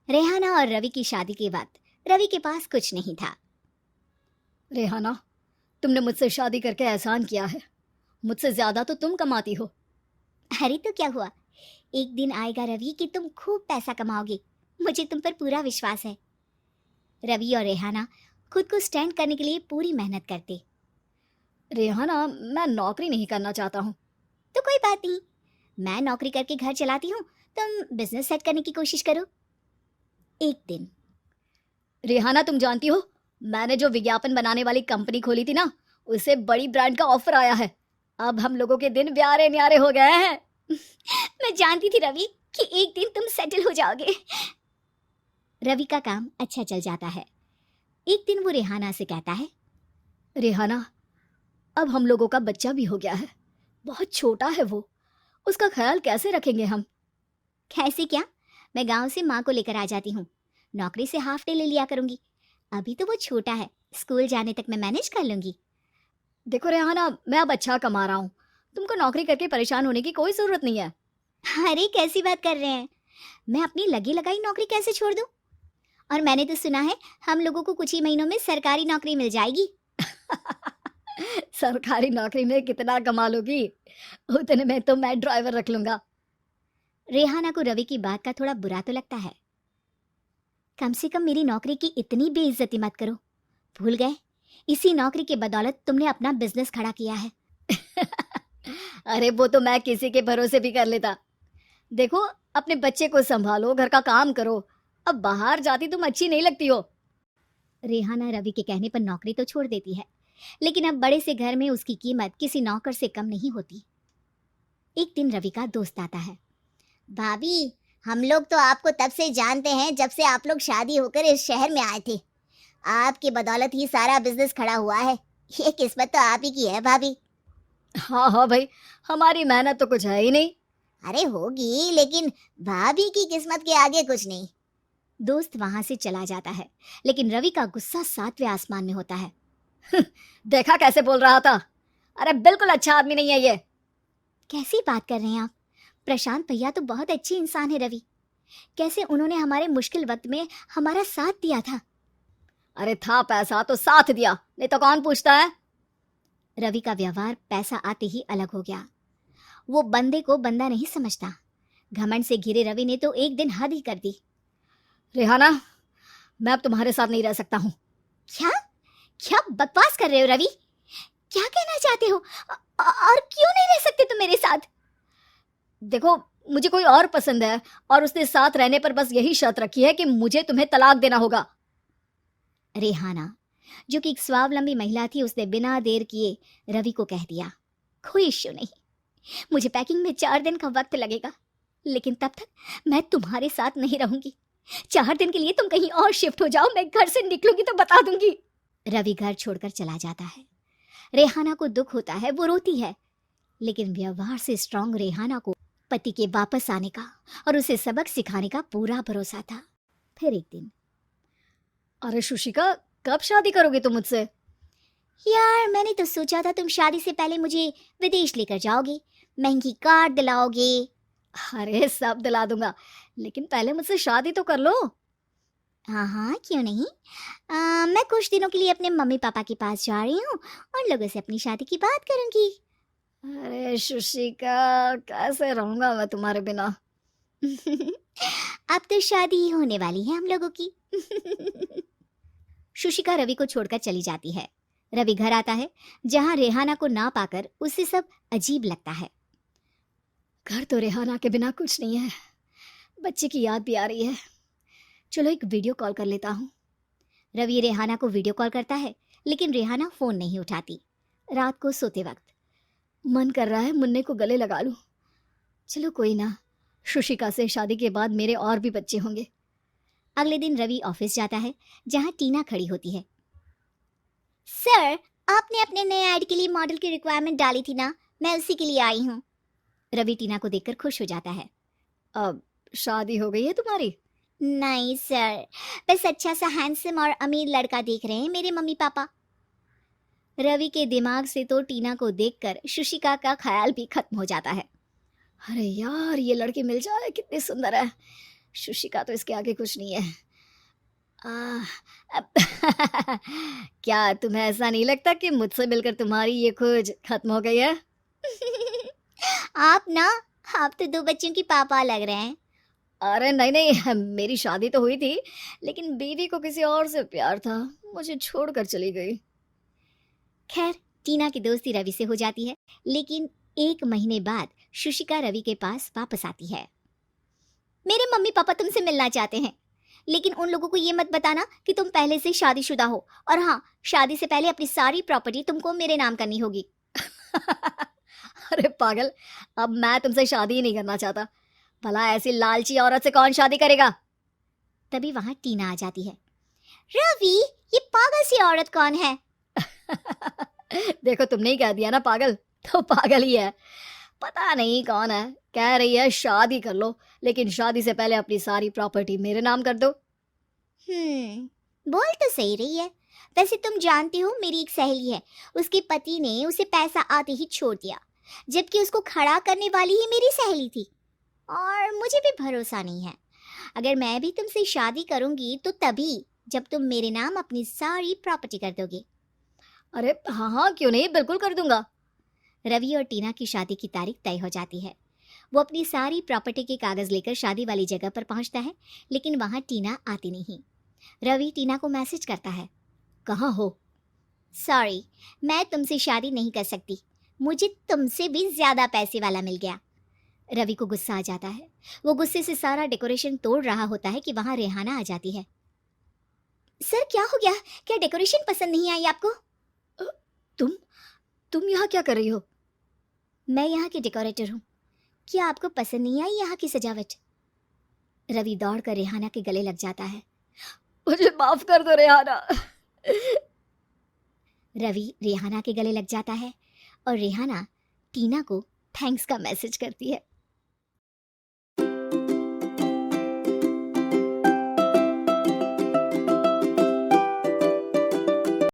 रेहाना और रवि की शादी के बाद रवि के पास कुछ नहीं था। रेहाना, तुमने मुझसे शादी करके एहसान किया है। मुझसे ज्यादा तो तुम कमाती हो। अरे तो क्या हुआ, एक दिन आएगा रवि कि तुम खूब पैसा कमाओगे। मुझे तुम पर पूरा विश्वास है। रवि और रेहाना खुद को स्टैंड करने के लिए पूरी मेहनत करते। रेहाना, मैं नौकरी नहीं करना चाहता हूँ। तो कोई बात नहीं, मैं नौकरी करके घर चलाती हूँ, तुम बिजनेस सेट करने की कोशिश करो। एक दिन। रेहाना, तुम जानती हो, मैंने जो विज्ञापन बनाने वाली कंपनी खोली थी ना, उसे बड़ी ब्रांड का ऑफर आया है। अब हम लोगों के दिन प्यारे न्यारे हो गए हैं। मैं जानती थी रवि कि एक दिन तुम सेटल हो जाओगे। रवि का काम अच्छा चल जाता है। एक दिन वो रेहाना से कहता है, रेहाना, अब हम लोगों का बच्चा भी हो गया है। बहुत छोटा है वो। उसका ख्याल कैसे रखेंगे हम? कैसे क्या, मैं गांव से माँ को लेकर आ जाती हूँ। नौकरी से हाफ डे ले लिया करूंगी। अभी तो वो छोटा है, स्कूल जाने तक मैं मैनेज कर लूंगी। देखो रेहाना, मैं अब अच्छा कमा रहा हूँ। तुमको नौकरी करके परेशान होने की कोई जरूरत नहीं है। अरे कैसी बात कर रहे हैं, मैं अपनी लगी लगाई नौकरी कैसे छोड़ दूं? और मैंने तो सुना है हम लोगों को कुछ ही महीनों में सरकारी नौकरी मिल जाएगी। सरकारी नौकरी में कितना कमा लोगी? उतने में तो मैं ड्राइवर रख लूंगा। रेहाना को रवि की बात का थोड़ा बुरा तो लगता है। कम से कम मेरी नौकरी की इतनी बेइज्जती मत करो। भूल गए, इसी नौकरी के बदौलत तुमने अपना बिजनेस खड़ा किया है। अरे वो तो मैं किसी के भरोसे भी कर लेता। देखो, अपने बच्चे को संभालो, घर का काम करो। अब बाहर जाती तुम अच्छी नहीं लगती हो। रेहाना रवि के कहने पर नौकरी तो छोड़ देती है, लेकिन अब बड़े से घर में उसकी कीमत किसी नौकर से कम नहीं होती। एक दिन रवि का दोस्त आता है। भाभी, हम लोग तो आपको तब से जानते हैं जब से आप लोग शादी होकर इस शहर में आए थे। आपकी बदौलत ही सारा बिजनेस खड़ा हुआ है। ये किस्मत तो आप ही की है भाभी। हाँ हाँ भाई, हमारी मेहनत तो कुछ है ही नहीं। अरे होगी, लेकिन भाभी की किस्मत के आगे कुछ नहीं। दोस्त वहां से चला जाता है, लेकिन रवि का गुस्सा सातवें आसमान में होता है। देखा कैसे बोल रहा था? अरे बिल्कुल अच्छा आदमी नहीं है ये। कैसी बात कर रहे हैं आप? प्रशांत भैया तो बहुत अच्छे इंसान है रवि। कैसे उन्होंने हमारे मुश्किल वक्त में हमारा साथ दिया था। अरे था पैसा तो साथ दिया, नहीं तो कौन पूछता है? रवि का व्यवहार पैसा आते ही अलग हो गया। वो बंदे को बंदा नहीं समझता। घमंड से घिरे रवि ने तो एक दिन हद ही कर दी। रेहाना, मैं अब तुम्हारे साथ नहीं रह सकता हूँ। क्या? क्या बकवास कर रहे हो रवि? क्या कहना चाहते हो? और क्यों नहीं रह सकते तुम मेरे साथ? देखो, मुझे कोई और पसंद है, और उसने साथ रहने पर बस यही शर्त रखी है कि मुझे तुम्हें तलाक देना होगा। रेहाना, जो कि एक स्वावलंबी महिला थी, उसने बिना देर किए रवि को कह दिया, कोई इश्यू नहीं, मुझे पैकिंग में 4 दिन का वक्त लगेगा, लेकिन तब तक मैं तुम्हारे साथ नहीं रहूंगी। 4 दिन के लिए तुम कहीं और शिफ्ट हो जाओ, मैं घर से निकलूंगी तो बता दूंगी। रवि घर छोड़कर चला जाता है। रेहाना को दुख होता है, वो रोती है, लेकिन व्यवहार से स्ट्रांग रेहाना को पति के वापस आने का और उसे सबक सिखाने का पूरा भरोसा था। फिर एक दिन, अरे शुशिका, कब शादी करोगे तुम मुझसे? यार मैंने तो सोचा था तुम शादी से पहले मुझे विदेश लेकर जाओगे, महंगी कार दिलाओगे। अरे सब दिला दूंगा, लेकिन पहले मुझसे शादी तो कर लो। हाँ हाँ, क्यों नहीं। मैं कुछ दिनों के लिए अपने मम्मी पापा के पास जा रही हूँ और लोगों से अपनी शादी की बात करूंगी। अरे शुशिका, कैसे रहूंगा मैं तुम्हारे बिना? अब तो शादी ही होने वाली है हम लोगों की। शुशिका रवि को छोड़कर चली जाती है। रवि घर आता है, जहां रेहाना को ना पाकर उसे सब अजीब लगता है। घर तो रेहाना के बिना कुछ नहीं है। बच्चे की याद भी आ रही है। चलो एक वीडियो कॉल कर लेता हूँ। रवि रेहाना को वीडियो कॉल करता है, लेकिन रेहाना फोन नहीं उठाती। रात को सोते वक्त मन कर रहा है मुन्ने को गले लगा लूं। चलो कोई ना, शुशिका से शादी के बाद मेरे और भी बच्चे होंगे। अगले दिन रवि ऑफिस जाता है, जहां टीना खड़ी होती है। सर, आपने अपने नए ऐड के लिए मॉडल की रिक्वायरमेंट डाली थी ना, मैं उसी के लिए आई हूँ। रवि टीना को देखकर खुश हो जाता है। अब शादी हो गई है तुम्हारी? नहीं सर, बस अच्छा सा हैंडसम और अमीर लड़का देख रहे हैं मेरे मम्मी पापा। रवि के दिमाग से तो टीना को देखकर शुशिका का ख्याल भी खत्म हो जाता है। अरे यार, ये लड़की मिल जाए, कितनी सुंदर है। लेकिन क्या करूं, मैं तो शादी करना चाहता हूँ। रवि शुशिका तो इसके आगे कुछ नहीं है। अब क्या तुम्हें ऐसा नहीं लगता कि मुझसे मिलकर तुम्हारी ये खोज खत्म हो गई है? आप ना, आप तो 2 बच्चों की पापा लग रहे हैं। अरे नहीं नहीं, मेरी शादी तो हुई थी, लेकिन बीवी को किसी और से प्यार था, मुझे छोड़कर चली गई। खैर, टीना की दोस्ती रवि से हो जाती है, लेकिन 1 महीने बाद शुशिका रवि के पास वापस आती है। मेरे मम्मी पापा तुमसे मिलना चाहते हैं, लेकिन उन लोगों को ये मत बताना कि तुम पहले से शादीशुदा हो, और हाँ, शादी से पहले अपनी सारी प्रॉपर्टी तुमको मेरे नाम करनी होगी। अरे पागल, अब मैं तुमसे शादी ही नहीं करना चाहता। भला ऐसी लालची औरत से कौन शादी करेगा? तभी वहां टीना आ जाती है। रवि, ये पागल सी औरत कौन है? देखो, तुमने ही कह दिया ना पागल, तो पागल ही है। पता नहीं कौन है, कह रही है शादी कर लो, लेकिन शादी से पहले अपनी सारी प्रॉपर्टी मेरे नाम कर दो। बोल तो सही रही है। वैसे तुम जानती हो, मेरी एक सहेली है, उसके पति ने उसे पैसा आते ही छोड़ दिया, जबकि उसको खड़ा करने वाली ही मेरी सहेली थी। और मुझे भी भरोसा नहीं है, अगर मैं भी तुमसे शादी करूंगी तो तभी जब तुम मेरे नाम अपनी सारी प्रॉपर्टी कर दोगे। अरे हाँ हाँ, क्यों नहीं, बिल्कुल कर दूंगा। रवि और टीना की शादी की तारीख तय हो जाती है। वो अपनी सारी प्रॉपर्टी के कागज लेकर शादी वाली जगह पर पहुंचता है, लेकिन वहां टीना आती नहीं। रवि टीना को मैसेज करता है, कहाँ हो? सॉरी, मैं तुमसे शादी नहीं कर सकती, मुझे तुमसे भी ज्यादा पैसे वाला मिल गया। रवि को गुस्सा आ जाता है। वो गुस्से से सारा डेकोरेशन तोड़ रहा होता है कि वहां रेहाना आ जाती है। सर, क्या हो गया? क्या डेकोरेशन पसंद नहीं आई आपको? तुम यहाँ क्या कर रही हो? मैं यहाँ की डेकोरेटर हूँ। क्या आपको पसंद नहीं आई यहाँ की सजावट? रवि दौड़कर रेहाना के गले लग जाता है। मुझे माफ कर दो रेहाना। रवि रेहाना के गले लग जाता है और रेहाना टीना को थैंक्स का मैसेज करती है।